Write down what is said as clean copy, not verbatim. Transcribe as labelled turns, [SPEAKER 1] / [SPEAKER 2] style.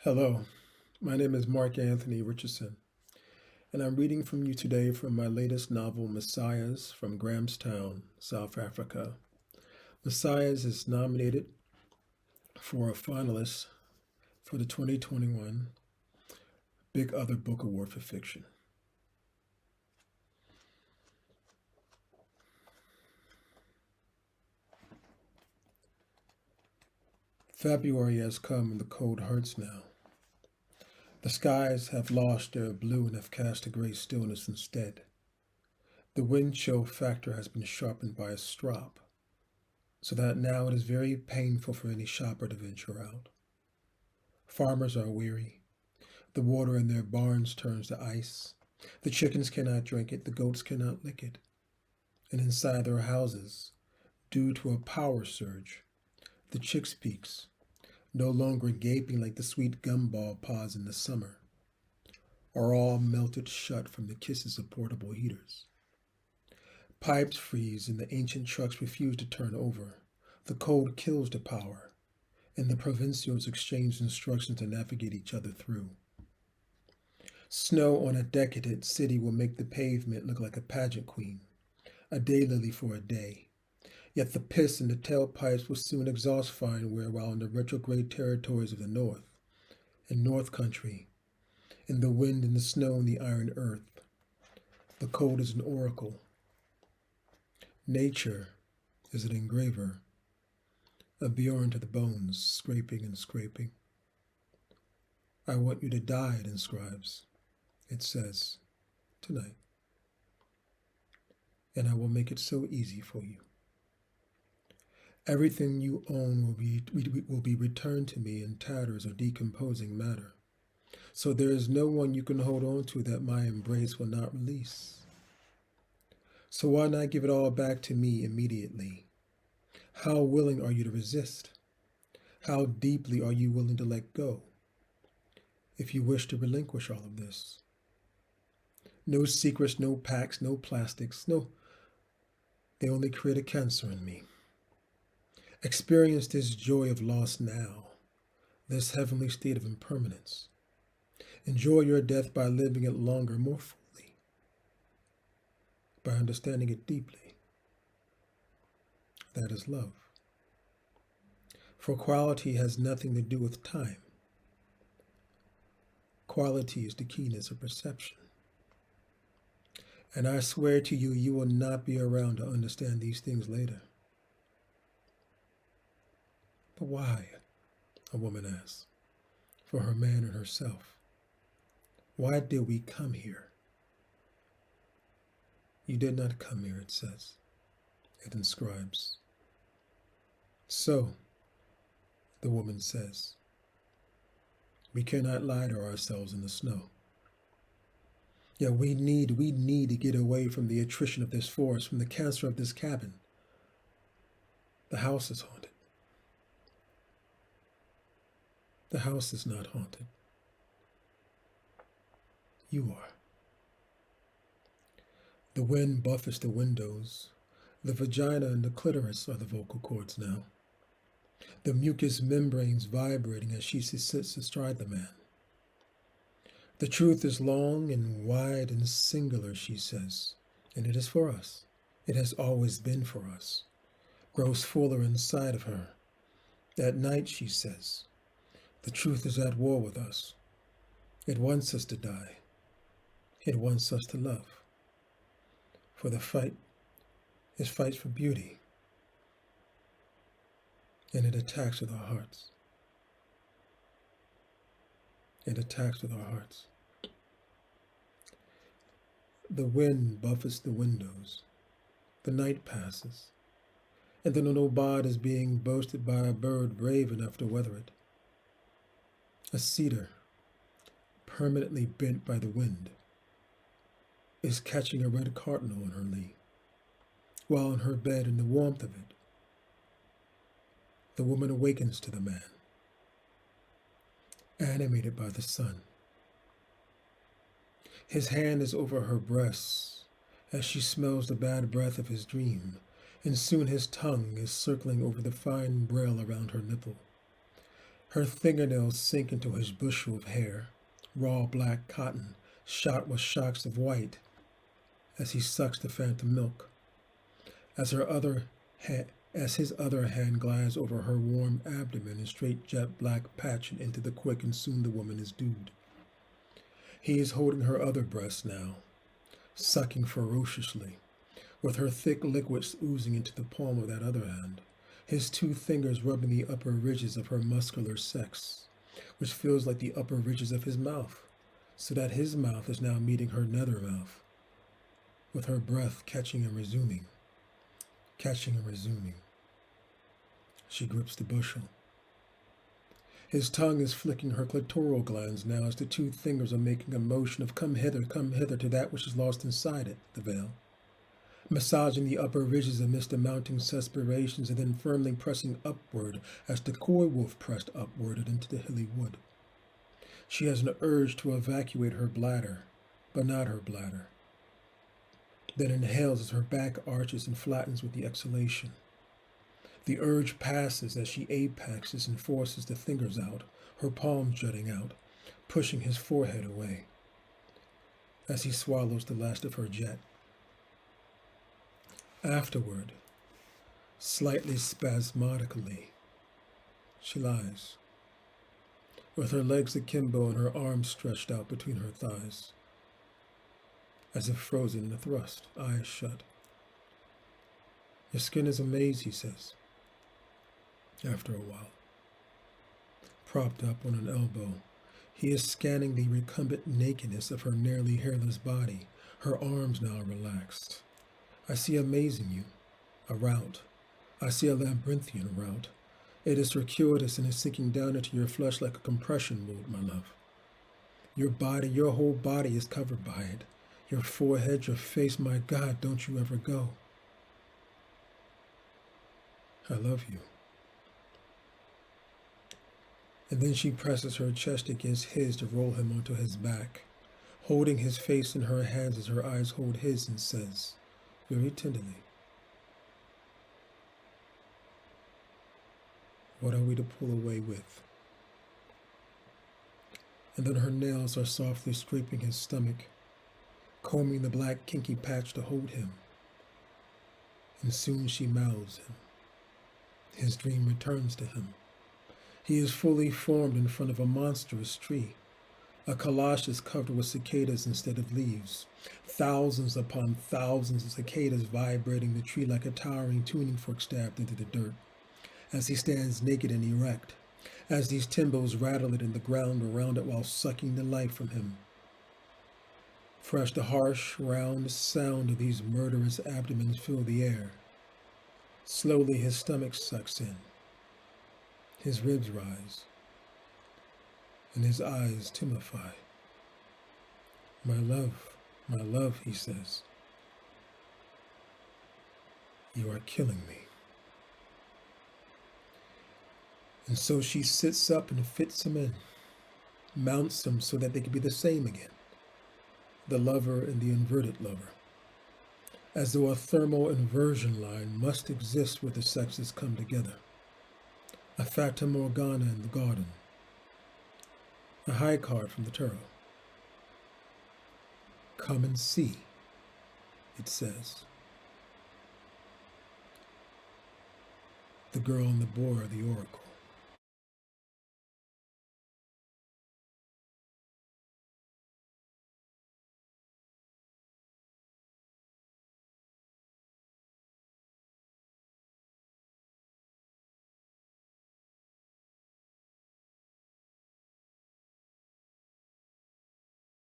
[SPEAKER 1] Hello, my name is Marc Anthony Richardson, and I'm reading from you today from my latest novel, Messiahs, from Grahamstown, South Africa. Messiahs is nominated for a finalist for the 2021 Big Other Book Award for Fiction. February has come and the cold hurts now. The skies have lost their blue and have cast a gray stillness instead. The wind chill factor has been sharpened by a strop, so that now it is very painful for any shopper to venture out. Farmers are weary. The water in their barns turns to ice. The chickens cannot drink it, the goats cannot lick it. And inside their houses, due to a power surge, the chicks' peaks, no longer gaping like the sweet gumball pods in the summer, are all melted shut from the kisses of portable heaters. Pipes freeze and the ancient trucks refuse to turn over. The cold kills the power, and the provincials exchange instructions to navigate each other through. Snow on a decadent city will make the pavement look like a pageant queen, a daylily for a day. Yet the piss and the tailpipes will soon exhaust fine wear while in the retrograde territories of the North, in North Country, in the wind and the snow and the iron earth. The cold is an oracle. Nature is an engraver, a Bjorn to the bones, scraping and scraping. I want you to die, it inscribes. It says, tonight. And I will make it so easy for you. Everything you own will be returned to me in tatters or decomposing matter. So there is no one you can hold on to that my embrace will not release. So why not give it all back to me immediately? How willing are you to resist? How deeply are you willing to let go? If you wish to relinquish all of this. No secrets, no pacts, no plastics, no. They only create a cancer in me. Experience this joy of loss now, this heavenly state of impermanence. Enjoy your death by living it longer, more fully, by understanding it deeply. That is love. For quality has nothing to do with time. Quality is the keenness of perception. And I swear to you, you will not be around to understand these things later. But why? A woman asks, for her man and herself. Why did we come here? You did not come here, it says. It inscribes. So, the woman says, we cannot lie to ourselves in the snow. Yeah, we need to get away from the attrition of this forest, from the cancer of this cabin. The house is haunted. The house is not haunted. You are. The wind buffets the windows. The vagina and the clitoris are the vocal cords now. The mucous membranes vibrating as she sits astride the man. The truth is long and wide and singular, she says, and it is for us. It has always been for us. Grows fuller inside of her. At night, she says, the truth is at war with us. It wants us to die. It wants us to love. For the fight is fights for beauty. And it attacks with our hearts. It attacks with our hearts. The wind buffets the windows. The night passes. And then an old bod is being boasted by a bird brave enough to weather it. A cedar, permanently bent by the wind, is catching a red cardinal on her lee, while in her bed in the warmth of it, the woman awakens to the man, animated by the sun. His hand is over her breasts as she smells the bad breath of his dream, and soon his tongue is circling over the fine braille around her nipple. Her fingernails sink into his bushel of hair, raw black cotton, shot with shocks of white, as he sucks the phantom milk. As his other hand glides over her warm abdomen and straight jet black patch it into the quick, and soon the woman is doomed. He is holding her other breast now, sucking ferociously, with her thick liquids oozing into the palm of that other hand, his two fingers rubbing the upper ridges of her muscular sex, which feels like the upper ridges of his mouth, so that his mouth is now meeting her nether mouth, with her breath catching and resuming. Catching and resuming. She grips the bushel. His tongue is flicking her clitoral glands now as the two fingers are making a motion of come hither to that which is lost inside it, the veil. Massaging the upper ridges amidst the mounting suspirations and then firmly pressing upward as the coy wolf pressed upward and into the hilly wood. She has an urge to evacuate her bladder, but not her bladder. Then inhales as her back arches and flattens with the exhalation. The urge passes as she apexes and forces the fingers out, her palms jutting out, pushing his forehead away, as he swallows the last of her jet. Afterward, slightly spasmodically, she lies, with her legs akimbo and her arms stretched out between her thighs, as if frozen in a thrust, eyes shut. Your skin is a maze, he says, after a while. Propped up on an elbow, he is scanning the recumbent nakedness of her nearly hairless body, her arms now relaxed. I see a maze in you, a route. I see a labyrinthian route. It is circuitous and is sinking down into your flesh like a compression mold, my love. Your body, your whole body is covered by it. Your forehead, your face, my God, don't you ever go. I love you. And then she presses her chest against his to roll him onto his back, holding his face in her hands as her eyes hold his, and says, very tenderly, what are we to pull away with? And then her nails are softly scraping his stomach, combing the black kinky patch to hold him. And soon she mouths him. His dream returns to him. He is fully formed in front of a monstrous tree. A colossus covered with cicadas instead of leaves. Thousands upon thousands of cicadas vibrating the tree like a towering tuning fork stabbed into the dirt. As he stands naked and erect, as these timbers rattle it in the ground around it while sucking the life from him. Fresh, the harsh, round sound of these murderous abdomens fill the air. Slowly his stomach sucks in. His ribs rise, and his eyes timify. My love, he says. You are killing me. And so she sits up and fits him in, mounts him so that they can be the same again. The lover and the inverted lover. As though a thermal inversion line must exist where the sexes come together. A Fata Morgana in the garden. A high card from the tarot. Come and see, it says. The girl and the boar are the oracle.